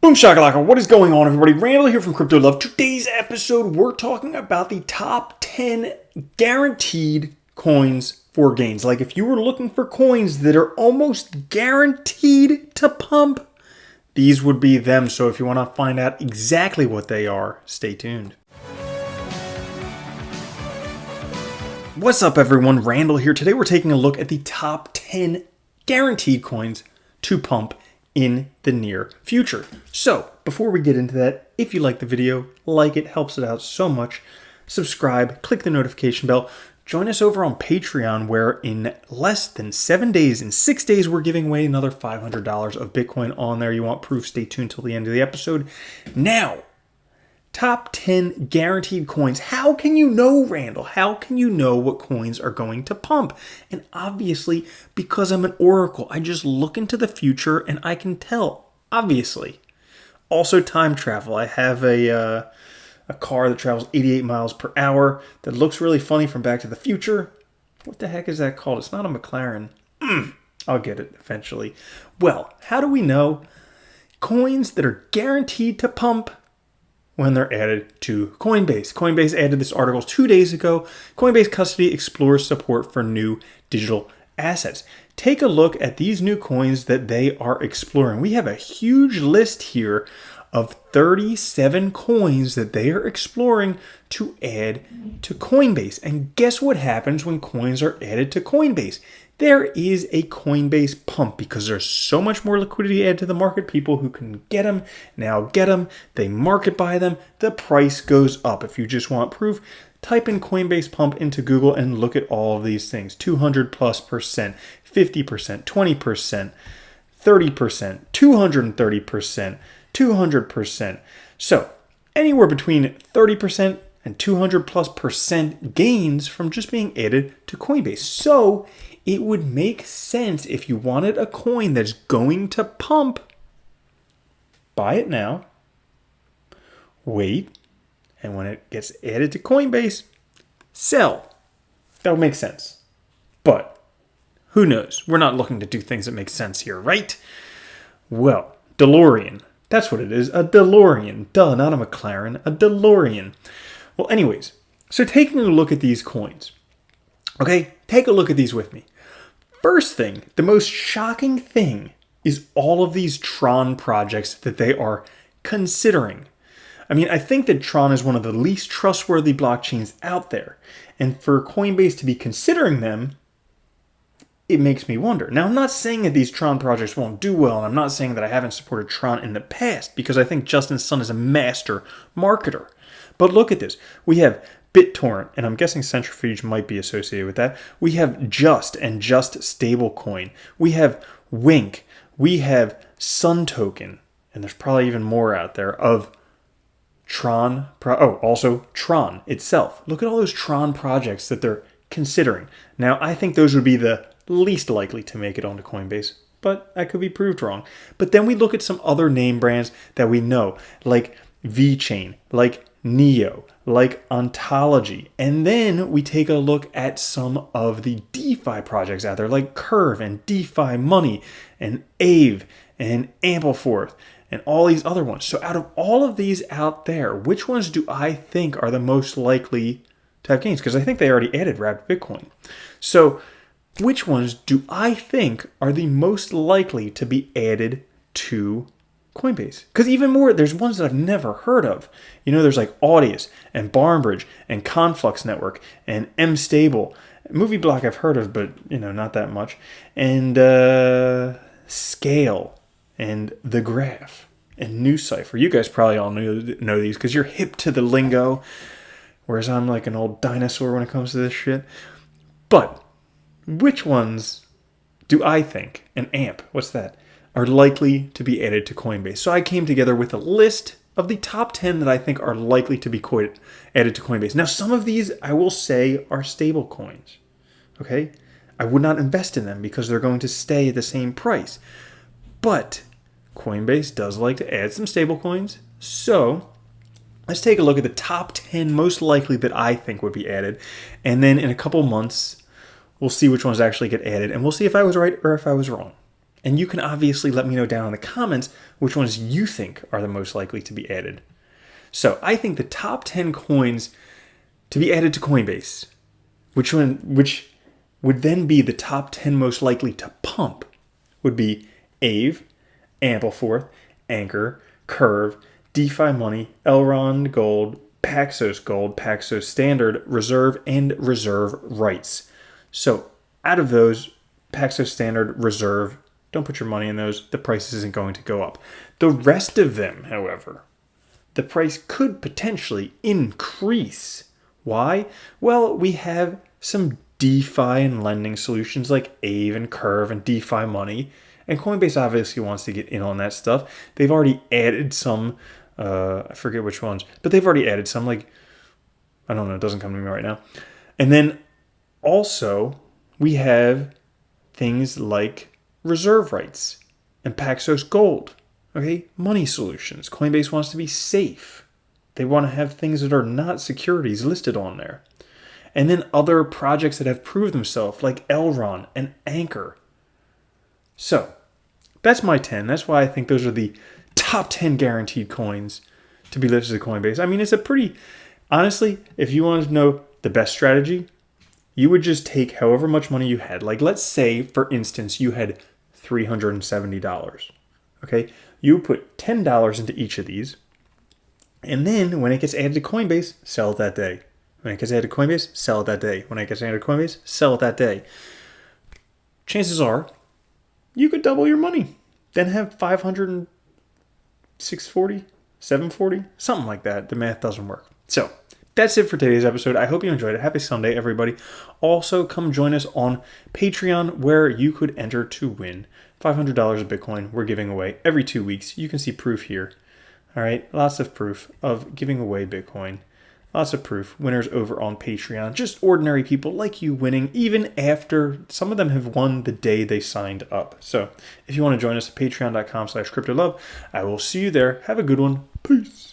Boom shakalaka, what is going on everybody? Randall here from Crypto Love. Today's episode, we're talking about the top 10 guaranteed coins for gains. Like if you were looking for coins that are almost guaranteed to pump, these would be them. So if you want to find out exactly what they are, stay tuned. What's up everyone? Randall here. Today we're taking a look at the top 10 guaranteed coins to pump in the near future. So before we get into that, if you like the video, like it, helps it out so much. Subscribe, click the notification bell. Join us over on Patreon, where in less than 7 days, in 6 days, we're giving away another $500 of Bitcoin on there. You want proof? Stay tuned till the end of the episode. Now, top 10 guaranteed coins. How can you know, Randall? How can you know what coins are going to pump? And obviously, because I'm an oracle, I just look into the future and I can tell, obviously. Also, time travel. I have a car that travels 88 miles per hour that looks really funny from Back to the Future. What the heck is that called? It's not a McLaren. I'll get it eventually. Well, how do we know coins that are guaranteed to pump when they're added to Coinbase? Coinbase added this article 2 days ago. Coinbase Custody explores support for new digital assets. Take a look at these new coins that they are exploring. We have a huge list here of 37 coins that they are exploring to add to Coinbase. And guess what happens when coins are added to Coinbase? There is a Coinbase pump because there's so much more liquidity added to the market. People who can get them now get them. They market buy them. The price goes up. If you just want proof, type in Coinbase pump into Google and look at all of these things. 200+%, 50%, 20%, 30%, 230%, 200%. So anywhere between 30% and 200+% gains from just being added to Coinbase. So it would make sense if you wanted a coin that's going to pump, buy it now, wait, and when it gets added to Coinbase, sell. That would make sense. But who knows? We're not looking to do things that make sense here, right? Well, DeLorean. That's what it is, a DeLorean. Duh, not a McLaren, a DeLorean. Well, anyways, so taking a look at these coins. Okay, take a look at these with me. First thing, the most shocking thing is all of these Tron projects that they are considering. I mean, I think that Tron is one of the least trustworthy blockchains out there. And for Coinbase to be considering them, it makes me wonder. Now, I'm not saying that these Tron projects won't do well, and I'm not saying that I haven't supported Tron in the past, because I think Justin Sun is a master marketer. But look at this. We have BitTorrent, and I'm guessing Centrifuge might be associated with that. We have Just and Just Stablecoin. We have Wink. We have Sun Token, and there's probably even more out there of Tron. Also Tron itself. Look at all those Tron projects that they're considering. Now, I think those would be the least likely to make it onto Coinbase, but I could be proved wrong. But then we look at some other name brands that we know, like VeChain, like Neo, like Ontology. And then we take a look at some of the DeFi projects out there, like Curve and DeFi Money and Aave and Ampleforth and all these other ones. So out of all of these out there, which ones do I think are the most likely to have gains? Because I think they already added Wrapped Bitcoin. So which ones do I think are the most likely to be added to Coinbase? Because even more, there's ones that I've never heard of. You know, there's like Audius and Barnbridge and Conflux Network and MStable. Movie Block I've heard of, but, you know, not that much. And Scale and The Graph and NewCipher. You guys probably all know these because you're hip to the lingo, whereas I'm like an old dinosaur when it comes to this shit. But which ones do I think, and AMP, what's that, are likely to be added to Coinbase? So I came together with a list of the top 10 that I think are likely to be added to Coinbase. Now, some of these, I will say, are stable coins, okay? I would not invest in them because they're going to stay at the same price. But Coinbase does like to add some stable coins. So let's take a look at the top 10 most likely that I think would be added. And then in a couple months, we'll see which ones actually get added. And we'll see if I was right or if I was wrong. And you can obviously let me know down in the comments which ones you think are the most likely to be added. So I think the top 10 coins to be added to Coinbase, which would then be the top 10 most likely to pump, would be AVE, Ampleforth, Anchor, Curve, DeFi Money, Elrond Gold, Paxos Standard, Reserve, and Reserve Rights. So out of those, Paxos Standard, Reserve, don't put your money in those. The price isn't going to go up. The rest of them, however, the price could potentially increase. Why? Well, we have some DeFi and lending solutions like AVE and Curve and DeFi Money. And Coinbase obviously wants to get in on that stuff. They've already added some, I forget which ones, but they've already added some, like, I don't know, it doesn't come to me right now. And then also we have things like Reserve Rights and Paxos Gold. Okay, money solutions. Coinbase wants to be safe. They want to have things that are not securities listed on there. And then other projects that have proved themselves, like Elrond and Anchor. So, that's my 10. That's why I think those are the top 10 guaranteed coins to be listed to Coinbase. I mean, it's a pretty, honestly, if you want to know the best strategy, you would just take however much money you had. Like, let's say, for instance, you had $370. Okay, you put $10 into each of these, and then when it gets added to Coinbase, sell it that day. When it gets added to Coinbase, sell it that day. When it gets added to Coinbase, sell it that day. Chances are, you could double your money. Then have 500 and 640, 740, something like that. The math doesn't work. So, that's it for today's episode. I hope you enjoyed it. Happy Sunday, everybody. Also, come join us on Patreon, where you could enter to win $500 of Bitcoin we're giving away every 2 weeks. You can see proof here. All right, lots of proof of giving away Bitcoin. Lots of proof. Winners over on Patreon. Just ordinary people like you winning, even after some of them have won the day they signed up. So if you want to join us at patreon.com/cryptolove, I will see you there. Have a good one. Peace.